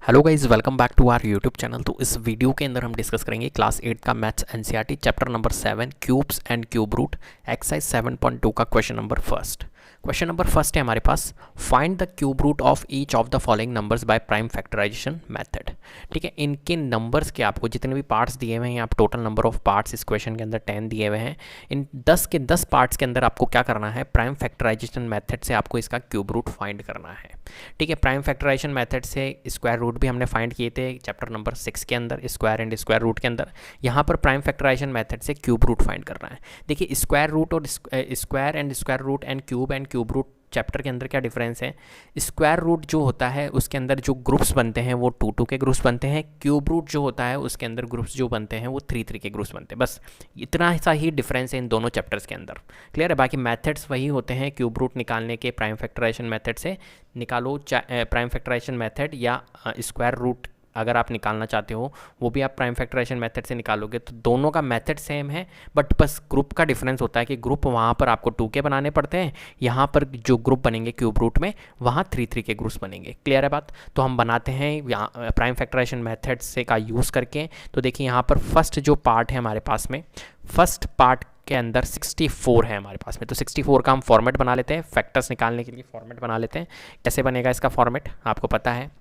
Hello guys, welcome back to our YouTube channel. तो इस video के अंदर हम डिस्कस करेंगे क्लास 8 का maths NCERT chapter number 7 cubes and cube root exercise 7.2 का question number first. Question number first है हमारे पास, find the cube root of each of the following numbers by prime factorisation method. ठीक है, इनके numbers के आपको जितने भी पार्ट्स दिए हुए हैं, आप टोटल नंबर ऑफ पार्ट्स इस क्वेश्चन के अंदर 10 दिए हुए हैं। इन 10 के 10 पार्ट्स के अंदर आपको क्या करना है, प्राइम फैक्टराइजेशन मेथड से आपको इसका क्यूब रूट फाइंड करना है। ठीक है, प्राइम फैक्टराइजेशन मेथड से स्क्वायर रूट भी हमने फाइंड किए थे चैप्टर नंबर 6 के अंदर, स्क्वायर एंड स्क्वायर रूट के अंदर। यहाँ पर प्राइम फैक्टराइजेशन मेथड से क्यूब रूट फाइंड करना है। देखिए, स्क्वायर रूट और square and square root and cube root chapter के अंदर क्या डिफरेंस है। स्क्वायर रूट जो होता है उसके अंदर जो ग्रुप्स बनते हैं वो 2 के ग्रुप्स बनते हैं। क्यूब रूट जो होता है उसके अंदर ग्रुप्स जो बनते हैं वो 3 के ग्रुप्स बनते हैं। बस इतना सा ही डिफरेंस है इन दोनों चैप्टर्स के अंदर। क्लियर है, बाकी मेथड्स वही होते हैं। क्यूब रूट निकालने के प्राइम फैक्टराइजेशन मेथड से निकालो, प्राइम फैक्टराइजेशन मेथड या स्क्वायर रूट अगर आप निकालना चाहते हो वो भी आप प्राइम फैक्टराइजेशन मेथड से निकालोगे। तो दोनों का मेथड सेम है, बट बस ग्रुप का डिफरेंस होता है कि ग्रुप वहाँ पर आपको 2 के बनाने पड़ते हैं, यहाँ पर जो ग्रुप बनेंगे क्यूब रूट में वहाँ 3 के ग्रुप्स बनेंगे। क्लियर है बात। तो हम बनाते हैं यहाँ प्राइम फैक्टराइजेशन मेथड से का यूज़ करके। तो देखिए यहाँ पर फर्स्ट जो पार्ट है हमारे पास में, फर्स्ट पार्ट के अंदर 64 है हमारे पास में। तो 64 का हम फॉर्मेट बना लेते हैं, फैक्टर्स निकालने के लिए फॉर्मेट बना लेते हैं। कैसे बनेगा इसका फॉर्मेट आपको पता है।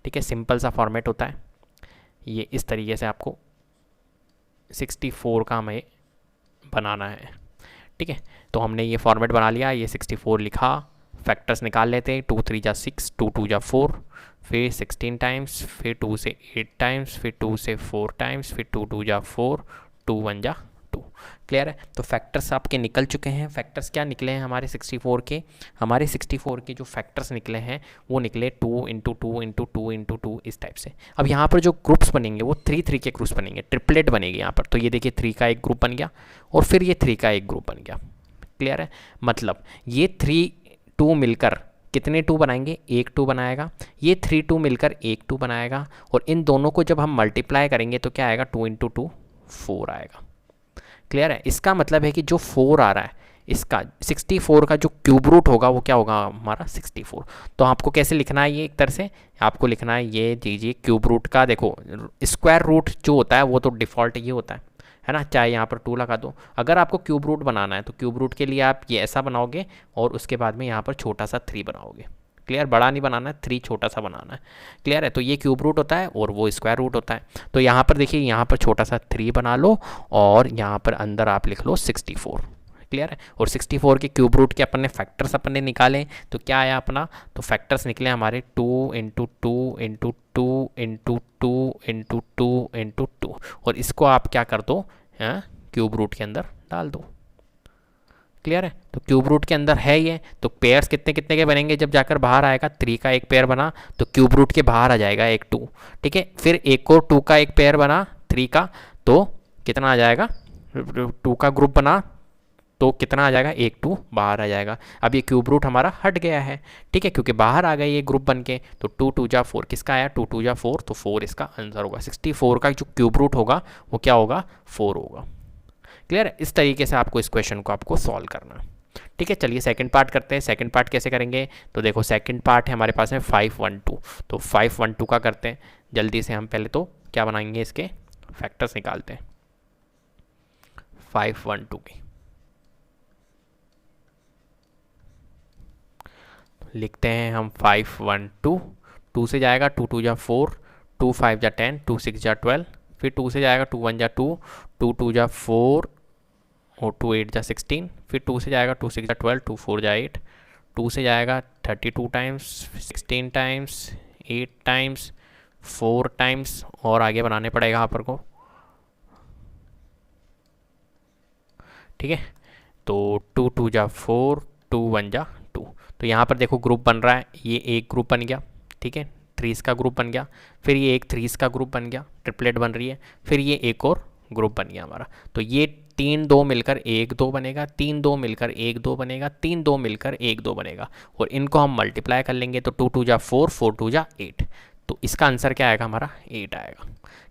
ठीक है, सिंपल सा फॉर्मेट होता है ये, इस तरीके से आपको 64 का हमें बनाना है। ठीक है, तो हमने ये फॉर्मेट बना लिया, ये 64 लिखा, फैक्टर्स निकाल लेते हैं। 2 3 जा 6, 2 2 जा 4, फिर 16 टाइम्स, फिर 2 से 8 टाइम्स, फिर 2 से 4 टाइम्स, फिर 2 2 जा 4, 2 1 जा 2। क्लियर है। तो फैक्टर्स आपके निकल चुके हैं। फैक्टर्स क्या निकले हैं हमारे 64 के, हमारे 64 के जो फैक्टर्स निकले हैं वो निकले 2 × 2 × 2 × 2 इस टाइप से। अब यहाँ पर जो ग्रुप्स बनेंगे वो 3 के ग्रुप्स बनेंगे, ट्रिपलेट बनेगी यहाँ पर। तो ये देखिए 3 का एक ग्रुप बन गया और फिर ये 3 का एक ग्रुप बन गया। क्लियर है, मतलब ये 3 2 मिलकर कितने 2 बनाएंगे, एक 2 बनाएगा। ये 3 2 मिलकर एक 2 बनाएगा और इन दोनों को जब हम मल्टीप्लाई करेंगे तो क्या आएगा, 2 × 2 4 आएगा। क्लियर है, इसका मतलब है कि जो 4 आ रहा है इसका 64 का जो क्यूब रूट होगा वो क्या होगा हमारा 64। तो आपको कैसे लिखना है, ये एक तरह से आपको लिखना है, ये दीजिए क्यूब रूट का। देखो स्क्वायर रूट जो होता है वो तो डिफ़ॉल्ट ये होता है ना, चाहे यहाँ पर 2 लगा दो। अगर आपको क्यूब रूट बनाना है तो क्यूब रूट के लिए आप ये ऐसा बनाओगे और उसके बाद में यहाँ पर छोटा सा 3 बनाओगे। क्लियर, बड़ा नहीं बनाना है, 3 छोटा सा बनाना है। क्लियर है, तो ये क्यूब रूट होता है और वो स्क्वायर रूट होता है। तो यहाँ पर देखिए, यहाँ पर छोटा सा 3 बना लो और यहाँ पर अंदर आप लिख लो 64। क्लियर है, और 64 के क्यूब रूट के अपन ने फैक्टर्स अपन ने निकाले तो क्या आया अपना, तो फैक्टर्स निकले हमारे 2 × 2 × 2 × 2 × 2 × 2 और इसको आप क्या कर दो, क्यूब रूट के अंदर डाल दो। क्लियर है, तो क्यूब रूट के अंदर है ये। तो पेयर्स कितने कितने के बनेंगे जब जाकर बाहर आएगा, 3 का एक पेयर बना तो क्यूब रूट के बाहर आ जाएगा एक 2। ठीक है, फिर एक और 2 का एक पेयर बना 3 का, तो कितना आ जाएगा, 2 का ग्रुप बना तो कितना आ जाएगा, एक 2 बाहर आ जाएगा। अब ये क्यूब रूट हमारा हट गया है। ठीक है, क्योंकि बाहर आ गए ये ग्रुप बन के। तो 2 2 जा 4 किसका आया, 2 2 जा 4, तो 4 इसका आंसर होगा। 64 का जो क्यूब रूट होगा वो क्या होगा, 4 होगा। क्लियर है, इस तरीके से आपको इस क्वेश्चन को आपको सॉल्व करना। ठीक है, चलिए सेकंड पार्ट करते हैं। सेकंड पार्ट कैसे करेंगे, तो देखो सेकंड पार्ट है हमारे पास में 5 1 2। तो 5 1 2 का करते हैं जल्दी से। हम पहले तो क्या बनाएंगे, इसके फैक्टर्स निकालते हैं 5 1 2 की। लिखते हैं हम 5 1 2, 2 से जाएगा 2 2 जा 4, 2 5 जा 10, 2 6 जा 12, फिर 2 से जाएगा 2 1 जा 2, 2 2 जा 4 और 2 8 जा 16, फिर 2 से जाएगा 2 6 जा 12, 2 4 जा 8, 2 से जाएगा 32 टाइम्स, 16 टाइम्स, 8 टाइम्स, 4 टाइम्स और आगे बनाने पड़ेगा आप को। ठीक है, तो 2 2 जा 4, 2 1 जा 2। तो यहाँ पर देखो ग्रुप बन रहा है, ये एक ग्रुप बन गया। ठीक है, 3 का ग्रुप बन गया, फिर ये एक 3 का ग्रुप बन गया, ट्रिपलेट बन रही है, फिर ये एक और ग्रुप बन गया हमारा। तो ये 3 2 मिलकर 1 2 बनेगा, 3 2 मिलकर 1 2 बनेगा, 3 2 मिलकर 1 2 बनेगा और इनको हम मल्टीप्लाई कर लेंगे तो 2 2 जा 4, 4 2 जा 8। तो इसका आंसर क्या आएगा हमारा, 8 आएगा।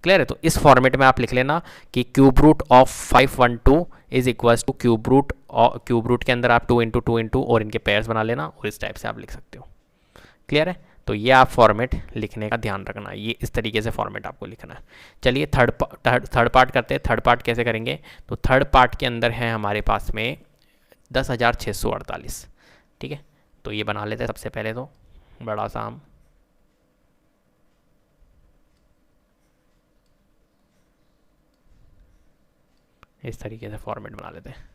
क्लियर है, तो इस फॉर्मेट में आप लिख लेना कि cube root of 5 1 2 is equals to cube root के अंदर आप 2 × 2 × 2 और इनके पेयर्स बना लेना और इस टाइप से आप लिख सकते हो। क्लियर है, तो ये आप फॉर्मेट लिखने का ध्यान रखना, ये इस तरीके से फॉर्मेट आपको लिखना है। चलिए थर्ड पार्ट करते हैं। थर्ड पार्ट कैसे करेंगे, तो थर्ड पार्ट के अंदर है हमारे पास में 10,648, ठीक है। तो ये बना लेते हैं सबसे पहले, तो बड़ा सा हम इस तरीके से फॉर्मेट बना लेते हैं,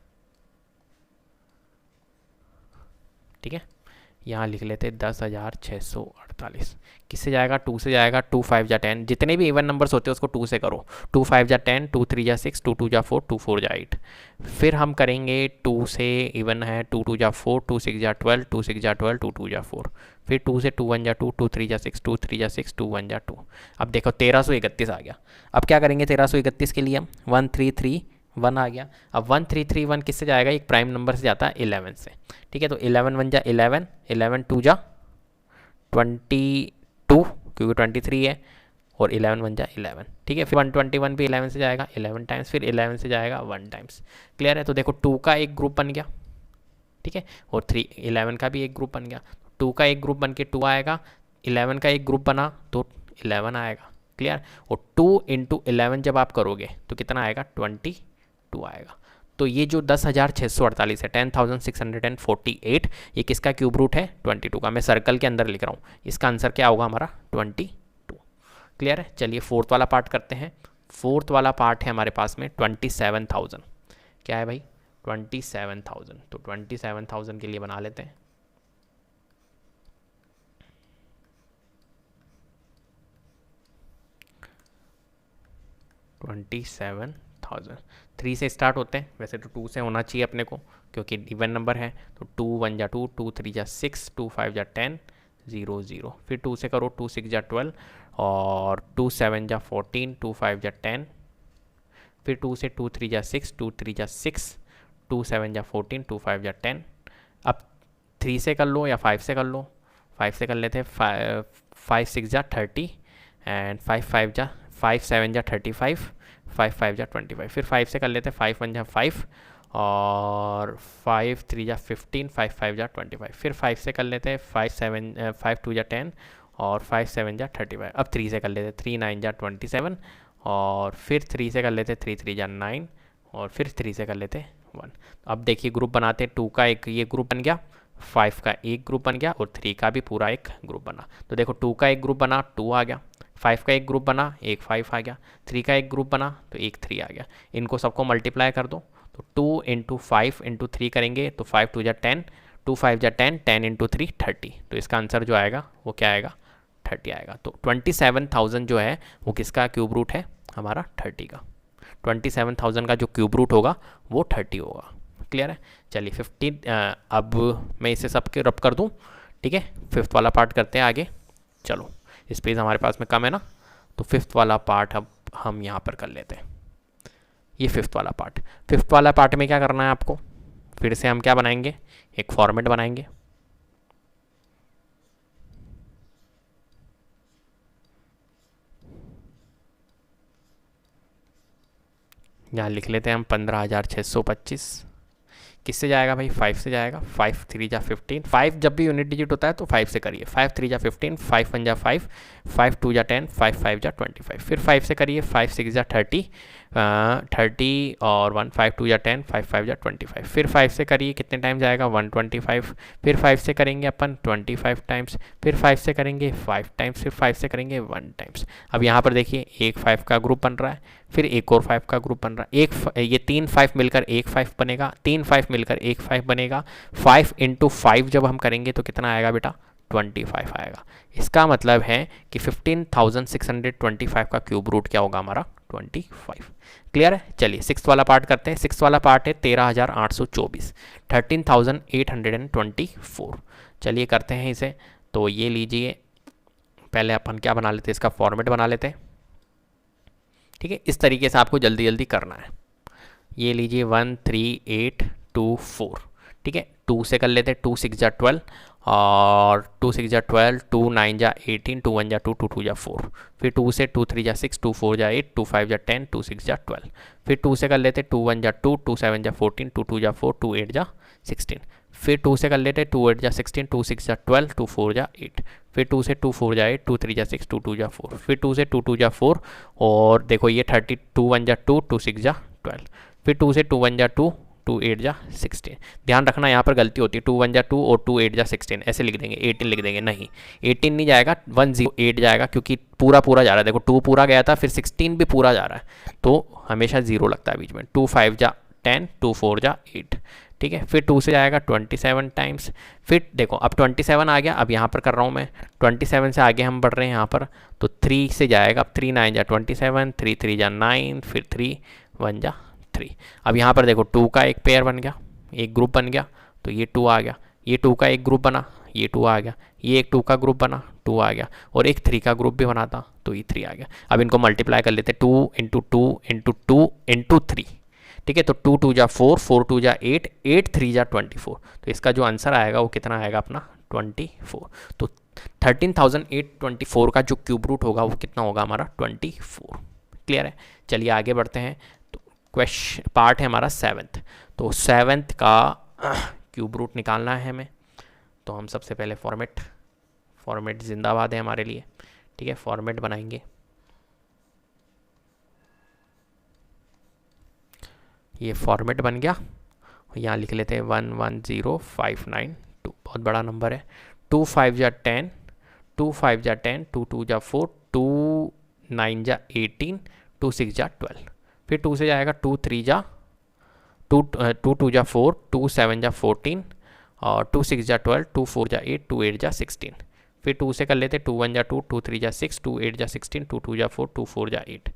ठीक है। यहाँ लिख लेते 10,648, किससे जाएगा, 2 से जाएगा, 2 5 जा 10, जितने भी इवन नंबर्स होते हैं उसको 2 से करो, 2 5 जा 10, 2 3 जा 6, 2 2 जा 4, 2 4 जा 8। फिर हम करेंगे 2 से इवन है, 2 2 जा 4, 2 6 जा 12, 2 6 जा 12, 2 2 जा 4। फिर 2 से 2 1 जा 2, 2 3 जा 6, 2 3 जा 6, 2 1 जा 2। अब देखो 1331 आ गया। अब क्या करेंगे 1331 के लिए हम 1331 आ गया। अब 1331 किससे जाएगा, एक प्राइम नंबर से जाता है 11 से, ठीक है। तो 11 1 जा 11, 11 2 जा 22 क्योंकि 23 है, और 11 1 जा 11, ठीक है। फिर 121 भी 11 से जाएगा 11 टाइम्स, फिर 11 से जाएगा 1 टाइम्स। क्लियर है। तो देखो 2 का एक ग्रुप बन गया, ठीक है, और 11 का भी एक ग्रुप बन गया। 2 का एक ग्रुप बन के 2 आएगा, 11 का एक ग्रुप बना तो 11 आएगा। क्लियर। और 2 इंटू 11 जब आप करोगे तो कितना आएगा, 22 आएगा। तो ये जो 10,648 है, 10,648, ये किसका क्यूब रूट है, 22 का। मैं सर्कल के अंदर लिख रहा हूँ, इसका आंसर क्या होगा हमारा, 22। क्लियर है। चलिए फोर्थ वाला पार्ट करते हैं। फोर्थ वाला पार्ट है हमारे पास में 27,000। क्या है भाई, 27,000। तो 27,000 के लिए बना लेते हैं, $27,000। 3 से स्टार्ट होते हैं, वैसे तो 2 से होना चाहिए अपने को क्योंकि इवन नंबर है। तो 2 1 जा 2, 2 3 जा 6, 2 5 जा 10, 0 0। फिर 2 से करो, 2 6 जा 12, और 2 7 जा 14, 2 5 जा 10। फिर 2 से 2 3 जा 6, 2 3 जा 6, 2 7 जा 14, 2 5 जा 10। अब 3 से कर लो या 5 से कर लो, 5 से कर लेते हैं। 5 6 जा 30, एंड 5 7 जा 35, 5 5 जा 25। फिर 5 से कर लेते हैं, 5 1 जा 5, और 5 3 जा 15, 5 5 जा 25। फिर 5 से कर लेते हैं, 5 2 जा 10, और 5 7 जा 35। अब 3 से कर लेते हैं, 3 9 जा 27, और फिर 3 से कर लेते हैं, 3 3 जा 9, और फिर 3 से कर लेते हैं 1। अब देखिए ग्रुप बनाते हैं, 2 का एक ये ग्रुप बन गया, 5 का एक ग्रुप बन गया, और 3 का भी पूरा एक ग्रुप बना। तो देखो 2 का एक ग्रुप बना, 2 आ गया। 5 का एक ग्रुप बना, एक 5 आ गया। 3 का एक ग्रुप बना तो एक 3 आ गया। इनको सबको मल्टीप्लाई कर दो, तो 2 इंटू 5 इंटू 3 करेंगे तो 5 2 जा 10, 2 5 जा 10, 10 इंटू 3 30। तो इसका आंसर जो आएगा वो क्या आएगा, 30 आएगा। तो 27,000 जो है वो किसका क्यूब रूट है, हमारा 30 का। 27,000 का जो क्यूब रूट होगा वो 30 होगा। क्लियर है। चलिए 15, अब मैं इसे सबके रब कर दूँ, ठीक है। फिफ्थ वाला पार्ट करते हैं आगे। चलो स्पेस हमारे पास में कम है ना, तो फिफ्थ वाला पार्ट अब हम यहाँ पर कर लेते हैं। ये फिफ्थ वाला पार्ट में क्या करना है आपको, फिर से हम क्या बनाएंगे, एक फॉर्मेट बनाएंगे। यहाँ लिख लेते हैं हम 15,625। किससे जाएगा भाई, 5 से जाएगा। 5 3 जा 15, 5 जब भी यूनिट डिजिट होता है तो 5 से करिए। 5 3 जा 15, 5 1 जा 5, 5 2 जा 10, 5 5 जा 25। फिर 5 से करिए, 5 6 जा 30, 30 और 1, 5 2 जा 10, 5 5 जा 25। फिर 5 से करिए, कितने टाइम जाएगा, 125। फिर 5 से करेंगे अपन 25 टाइम्स, फिर 5 से करेंगे 5 टाइम्स, फिर 5 से करेंगे 1 टाइम्स। अब यहाँ पर देखिए एक 5 का ग्रुप बन रहा है, फिर एक और 5 का ग्रुप बन रहा है। ये 3 5 मिलकर एक 5 बनेगा, 3 5 मिलकर एक 5 बनेगा। 5 इंटू 5 जब हम करेंगे तो कितना आएगा बेटा, 25 आएगा। इसका मतलब है कि 15,625 का क्यूब रूट क्या होगा हमारा, 25। क्लियर है। चलिए सिक्स वाला पार्ट करते हैं। सिक्स वाला पार्ट है 13,824, 13,824। चलिए करते हैं इसे। तो ये लीजिए, पहले अपन क्या बना लेते हैं, इसका फॉर्मेट बना लेते हैं, ठीक है। इस तरीके से आपको जल्दी जल्दी करना है। ये लीजिए 13824, ठीक है। 2 से कर लेते हैं, 2 6 जा 12, और 2 6 जा 12, 2 9 जा 18, 2 1 जा 2, 2 2 जा 4। फिर 2 से 2 3 जा 6, 2 4 जा 8, 2 5 जा 10, 2 6 जा 12। फिर 2 से कर लेते हैं, 2 1 जा 2, 2 7 जा 14, 2 2 जा 4, 2 8 जा 16। फिर 2 से कर लेते 2 8 जा 16, 2 6 जा 12, 2 4 जा 8, फिर 2 से 2 4 जा 8, 2 3 जा 6, 2 2 जा 4, फिर 2 से 2 2 जा 4, और देखो ये 30, 2 1 जा 2, 2 6 जा 12, फिर 2 से 2 1 जा 2, 2 8 जा 16। ध्यान रखना यहाँ पर गलती होती है, 2 1 जा 2 और 2 8 जा 16 ऐसे लिख देंगे, 18 लिख देंगे, नहीं 18 नहीं जाएगा, 108 जाएगा, क्योंकि पूरा पूरा जा रहा है। देखो 2 पूरा गया था, फिर 16 भी पूरा जा रहा है, तो हमेशा 0 लगता है बीच में। 2 5 जा 10, 2 4 जा 8, ठीक है। फिर 2 से जाएगा 27 टाइम्स, फिर देखो अब 27 आ गया, अब यहाँ पर कर रहा हूँ मैं 27 से आगे हम बढ़ रहे हैं यहाँ पर, तो 3 से जाएगा, अब 3 9 जा 27, 3 3 जा 9, फिर 3 1 जा 3। अब यहाँ पर देखो 2 का एक पेयर बन गया, एक ग्रुप बन गया, तो ये 2 आ गया, ये 2 का एक ग्रुप बना, ये 2 आ गया, ये एक 2 का ग्रुप बना, 2 आ गया, और एक 3 का ग्रुप भी बना था, तो ये 3 आ गया। अब इनको मल्टीप्लाई कर लेते, 2 इंटू 2 इंटू 2 इंटू 3, ठीक है। तो 2 2 जा 4, 4 2 जा 8, 8 3 जा 24, तो इसका जो आंसर आएगा वो कितना आएगा अपना 24। तो 13,824 का जो क्यूब रूट होगा वो कितना होगा हमारा 24। क्लियर है। चलिए आगे बढ़ते हैं। तो क्वेश्चन पार्ट है हमारा 7th, तो 7th का क्यूब रूट निकालना है हमें। तो हम सबसे पहले फॉर्मेट जिंदाबाद है हमारे लिए, ठीक है। फॉर्मेट बनाएंगे, ये फॉर्मेट बन गया, यहाँ लिख लेते हैं 110592, बहुत बड़ा नंबर है। 2 5 जा 10, 2 5 जा 10, 2 2 जा 4, 2 9 जा 18, 2 6 जा 12, फिर 2 से जाएगा 2 3 जा 2 2 जा 4, 2 7 जा 14, और 2 6 जा 12, 2 4 जा 8, 2 8 जा 16, फिर 2 से कर लेते 2 1 जा 2, 2 3 जा 6, 2 8 जा 16, 2 2 जा 4, 2 4 जा 8,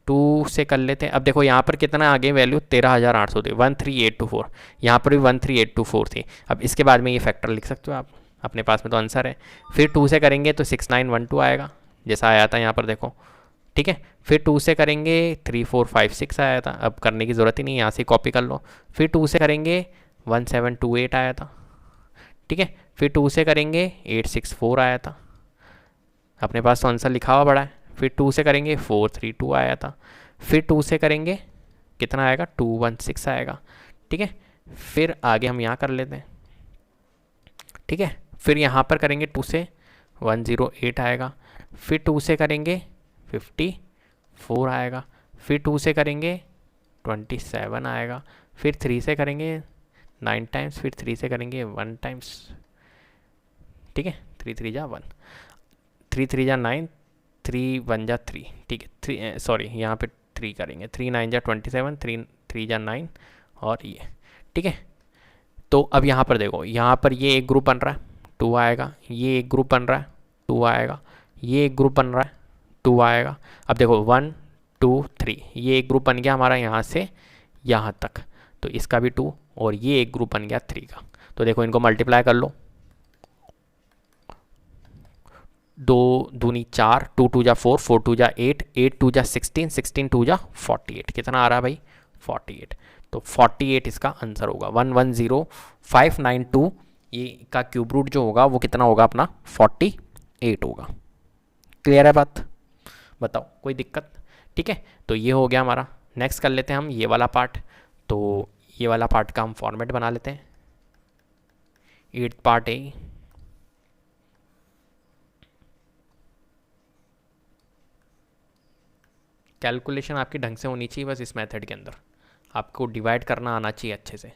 2 से कर लेते हैं। अब देखो यहाँ पर कितना आगे वैल्यू 13,800 थी, 13824, यहाँ पर भी 13824 थी। अब इसके बाद में ये फैक्टर लिख सकते हो आप, अपने पास में तो आंसर है। फिर 2 से करेंगे तो 6912 आएगा, जैसा आया था यहाँ पर देखो, ठीक है। फिर 2 से करेंगे 3456 आया था, अब करने की ज़रूरत ही नहीं, यहाँ से कॉपी कर लो। फिर 2 से करेंगे 1728 आया था, ठीक है। फिर 2 से करेंगे 864 आया था, अपने पास तो आंसर लिखा हुआ बड़ा है। फिर 2 से करेंगे 432 आया था, फिर 2 से करेंगे कितना आएगा 216 आएगा, ठीक है। फिर आगे हम यहाँ कर लेते हैं, ठीक है। फिर यहाँ पर करेंगे 2 से 108 आएगा, फिर 2 से करेंगे 54 आएगा, फिर 2 से करेंगे 27 आएगा, फिर 3 से करेंगे 9 टाइम्स, फिर 3 से करेंगे 1 टाइम्स, ठीक है। 3 3 जा 1, 3 3 जा 9, 3 1 जा 3, ठीक है। 3 सॉरी यहाँ पे 3 करेंगे, 3 9 जा 27, 3 3 जा 9, और ये, ठीक है। तो अब यहाँ पर देखो, यहाँ पर ये एक ग्रुप बन रहा है 2 आएगा, ये एक ग्रुप बन रहा है 2 आएगा, ये एक ग्रुप बन रहा है 2 आएगा। अब देखो 1 2 3, ये एक ग्रुप बन गया हमारा यहाँ से यहाँ तक, तो इसका भी 2, और ये एक ग्रुप बन गया 3 का। तो देखो इनको मल्टीप्लाई कर लो, 2 दूनी 4, 2 2 जा 4, 4 2 जा 8, 8 2 जा 16, 16 2 जा 48, कितना आ रहा है भाई 48। तो 48 इसका आंसर होगा, 110592, ये का क्यूब रूट जो होगा वो कितना होगा अपना 48 होगा। क्लियर है बात, बताओ कोई दिक्कत, ठीक है। तो ये हो गया हमारा। नेक्स्ट कर लेते हैं हम ये वाला पार्ट, तो ये वाला पार्ट का हम फॉर्मेट बना लेते हैं। 8th पार्ट है, कैलकुलेशन आपकी ढंग से होनी चाहिए, बस इस मेथड के अंदर आपको डिवाइड करना आना चाहिए अच्छे से।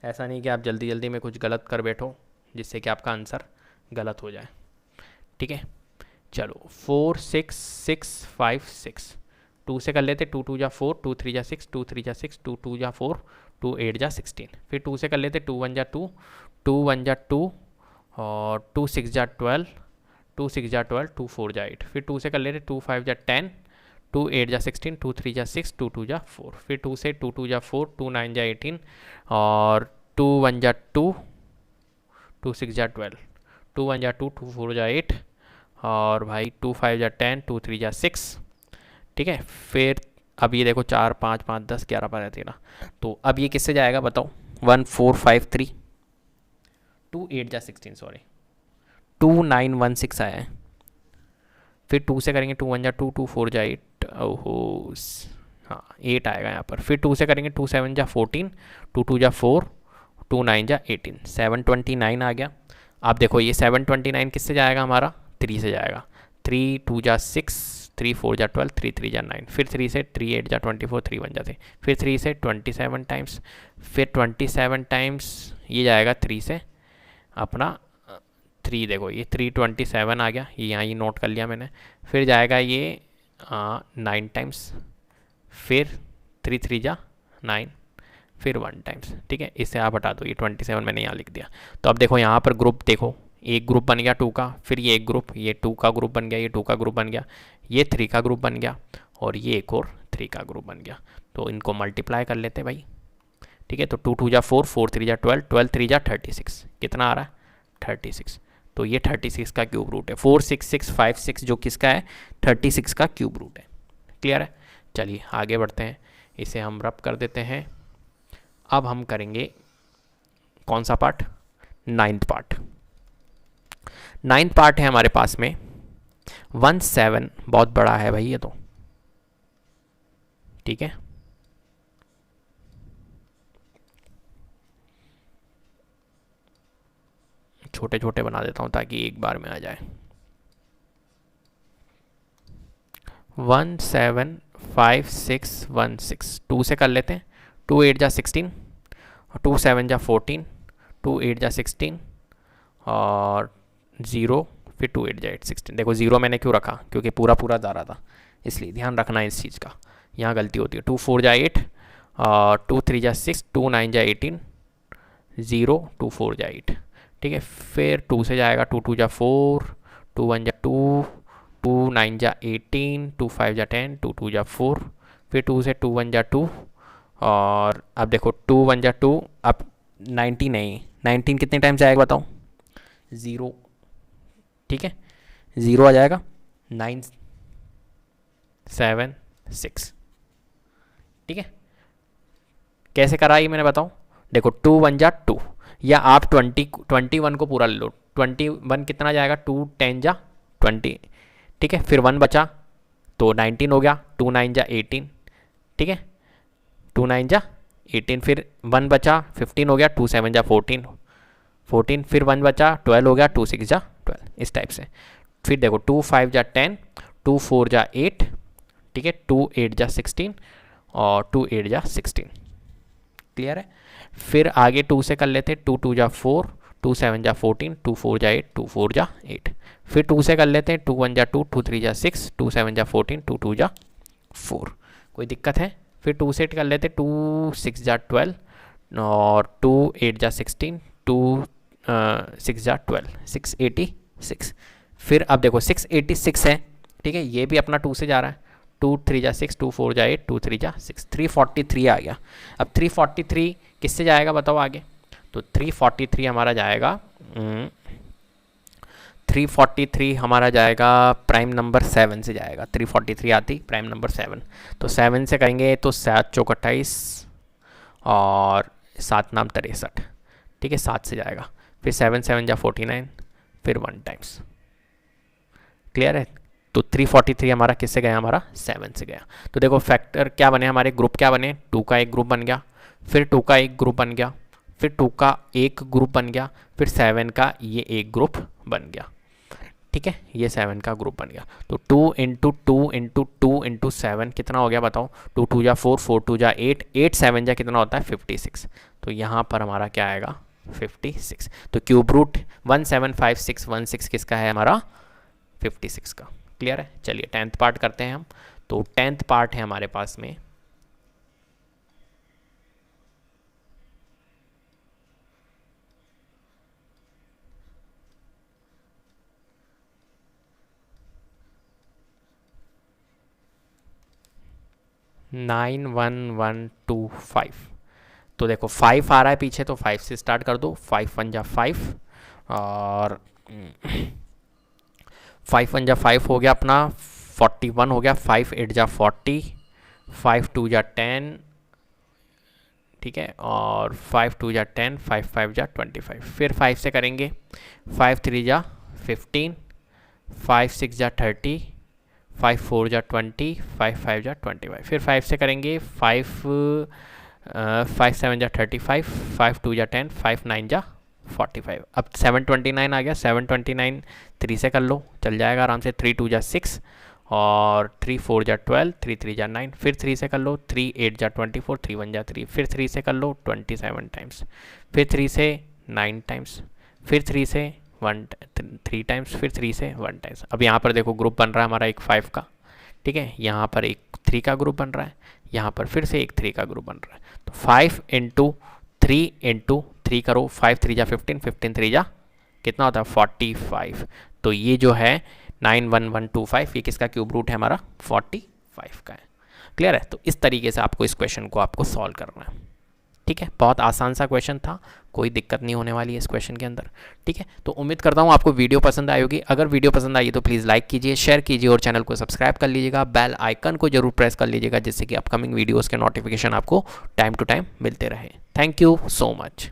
ऐसा नहीं कि आप जल्दी जल्दी में कुछ गलत कर बैठो जिससे कि आपका आंसर गलत हो जाए, ठीक है। चलो 4 6 6 5 6, 2 से कर लेते 2 2 जा 4, 2 3 जा 6, 2 3 जा 6, 2 2 जा 4, 2 8 जा 16, फिर 2 से कर लेते 2 1 जा 2, 2 1 जा 2, और 2 6 जा 12, 2 6 जा 12, 2 4 जा 8, फिर 2 से कर लेते 2 5 जा 10, 2 8 जा 16, 2 3 जा 6, 2 2 जा 4, फिर 2 से 2 2 जा 4, 2 9 जा 18, और 2 1 जा 2, 2 6 जा 12, 2 1 जा 2, 2 4 जा 8, और भाई 2 5 जा 10, 2 3 जा 6, ठीक है। फिर अब ये देखो 4 5 5 10 11 12 13, तो अब ये किससे जाएगा बताओ 1453, 2 8 जा 16 सॉरी 2916 आया है। फिर 2 से करेंगे 2 1 जा 2, 2 4 जा 8, ओहो हाँ 8 आएगा यहाँ पर। फिर 2 से करेंगे 2 7 जा 14, 2 2 जा 4, टू नाइन जा 18, 729 आ गया। अब देखो ये 729 किससे जाएगा हमारा, 3 से जाएगा। 3 2 जा 6, 3 4 जा 12, 3 3 जा 9, फिर 3 से 3 8 जा 24, 3 1 जा 3, फिर 3 से 27 टाइम्स, फिर 27 टाइम्स ये जाएगा 3 से अपना 3, देखो ये 327 आ गया, ये यहाँ ये नोट कर लिया मैंने। फिर जाएगा ये 9 टाइम्स, फिर 3 3 जा 9, फिर 1 टाइम्स। ठीक है, इससे आप हटा दो, ये 27 मैंने यहाँ लिख दिया। तो अब देखो यहाँ पर ग्रुप देखो, एक ग्रुप बन गया 2 का, फिर ये एक ग्रुप, ये 2 का ग्रुप बन गया, ये 2 का ग्रुप बन गया, ये 3 का ग्रुप बन गया, और ये एक और 3 का ग्रुप बन गया। तो इनको मल्टीप्लाई कर लेते हैं भाई। ठीक है, तो 2 2 जा 4, 4 3 जा 12, 12 3 जा 36, कितना आ रहा है 36। तो ये 36 का क्यूब रूट है। 4 6 6 5 6 जो किसका है, 36 का क्यूब रूट है। क्लियर है, चलिए आगे बढ़ते हैं, इसे हम रब कर देते हैं। अब हम करेंगे कौन सा part, 9th part. 9th part है हमारे पास में 17, बहुत बड़ा है भाई ये तो। ठीक है, छोटे छोटे बना देता हूं ताकि एक बार में आ जाए। 175616, 2 से कर लेते हैं। 2 8 जा 16, 2 7 जा 14, 2 8 जा 16 और 0, फिर 2 8 जा 8 16। देखो 0 मैंने क्यों रखा, क्योंकि पूरा पूरा जा रहा था, इसलिए ध्यान रखना है इस चीज़ का, यहाँ गलती होती है। 2 4 जा 8 और 2 3 जा 6, 2 9 जा 18, 0 2 4 जा 8। ठीक है, फिर 2 से जाएगा, 2 2 जा 4, 2 1 जा 2, 2 9 जा 18, 2 5 जा 10, 2 2 जा 4, फिर 2 से 2 1 जा 2, और अब देखो 2 1 जा 2, अब 19 नहीं, 19 कितने टाइम जाएगा बताओ, 0। ठीक है, 0 आ जाएगा, 9 7 6। ठीक है, कैसे करा ये मैंने बताऊँ, देखो 2 1 जा 2, या आप 21 को पूरा ले लो। 21 कितना जाएगा, 2 10 जा 20। ठीक है, फिर 1 बचा तो 19 हो गया, 2 9 जा 18। ठीक है, 2 9 जा 18, फिर 1 बचा 15 हो गया, 2 7 जा 14, 14, फिर 1 बचा 12 हो गया, 2 6 जा 12, इस टाइप से। फिर देखो 2 5 जा 10, 2 4 जा 8, ठीक है, 2 8 जा 16 और 2 8 जा 16। क्लियर है, फिर आगे 2 से कर लेते, 2 2 जा 4, 2 7 जा 14, 2 4 जा 8, 2 4 जा 8। फिर 2 से कर लेते हैं, 2 1 जा 2, 2 3 जा 6, 2 7 जा 14, 2 2 जा 4। कोई दिक्कत है, फिर 2 से कर लेते, 2 6 जा 12 और 2 8 जा 16, 2 6 जा 12, 686। फिर अब देखो 686 है, ठीक है, ये भी अपना 2 से जा रहा है, 2 3 जा 6, 2 4 जा 8, 2 3 जा 6, 343 आ गया। अब 343 किससे जाएगा बताओ आगे, तो 343 हमारा जाएगा 343 हमारा जाएगा प्राइम नंबर 7 से जाएगा। 343 आती प्राइम नंबर 7, तो 7 से करेंगे तो 7 चौक 28 और 7 नाम 63। ठीक है, 7 से जाएगा, फिर 7 7 जा 49, फिर 1 टाइम्स। क्लियर है, तो 343 हमारा किससे गया, हमारा 7 से गया। तो देखो फैक्टर क्या बने हमारे, ग्रुप क्या बने, 2 का एक ग्रुप बन गया, फिर 2 का एक ग्रुप बन गया, फिर 2 का एक ग्रुप बन गया, फिर 7 का ये एक ग्रुप बन गया। ठीक है, ये 7 का ग्रुप बन गया। तो 2 इंटू 2 इंटू 2 इंटू 7 कितना हो गया बताओ, 2 2 जा 4, 4 2 जा 8, 8 7 जा कितना होता है 56। तो यहाँ पर हमारा क्या आएगा 56। तो क्यूब रूट 175616 किसका है, हमारा 56 का। क्लियर है, चलिए 10th पार्ट करते हैं हम। तो 10th पार्ट है हमारे पास में 91125। तो देखो 5 आ रहा है पीछे, तो 5 से स्टार्ट कर दो। 5 1 जा 5 और 5 1 जा 5 हो गया अपना 41 हो गया, 5 8 जा 40, 5 2 जा 10, ठीक है, और 5 2 जा 10, 5 5 जा 25। फिर 5 से करेंगे, 5 3 जा 15, 5 6 जा 30, 5 4 जा 20, 5 5 जा 25। फिर 5 से करेंगे, 5 5 7 जा 35, 5 2 जा 10, 5 9 जा 45। अब 729 आ गया, 729 3 से कर लो, चल जाएगा आराम से। 3 2 जा 6 और 3 4 जा 12, 3 3 जा 9, फिर 3 से कर लो, 3 8 जा 24, 3 1 जा 3, फिर 3 से कर लो 27 टाइम्स, फिर 3 से 9 टाइम्स, फिर 3 से 3 टाइम्स, फिर 3 से 1 टाइम्स। अब यहाँ पर देखो ग्रुप बन रहा है हमारा एक 5 का, ठीक है, यहाँ पर एक 3 का ग्रुप बन रहा है, यहाँ पर फिर से एक 3 का ग्रुप बन रहा है। तो 5 इंटू 3 इंटू 3 करो, 5 3 जा 15, 15 3 जा कितना होता है 45। तो ये जो है 91125, ये किसका क्यूब रूट है हमारा 45 का है। क्लियर है? तो इस तरीके से आपको इस क्वेश्चन को आपको सॉल्व करना है। ठीक है, बहुत आसान सा क्वेश्चन था, कोई दिक्कत नहीं होने वाली है इस क्वेश्चन के अंदर। ठीक है, तो उम्मीद करता हूँ आपको वीडियो पसंद आई होगी। अगर वीडियो पसंद आई तो प्लीज़ लाइक कीजिए, शेयर कीजिए और चैनल को सब्सक्राइब कर लीजिएगा। बेल आइकन को जरूर प्रेस कर लीजिएगा जिससे कि अपकमिंग वीडियोज़ के नोटिफिकेशन आपको टाइम टू टाइम मिलते रहे। Thank you so much.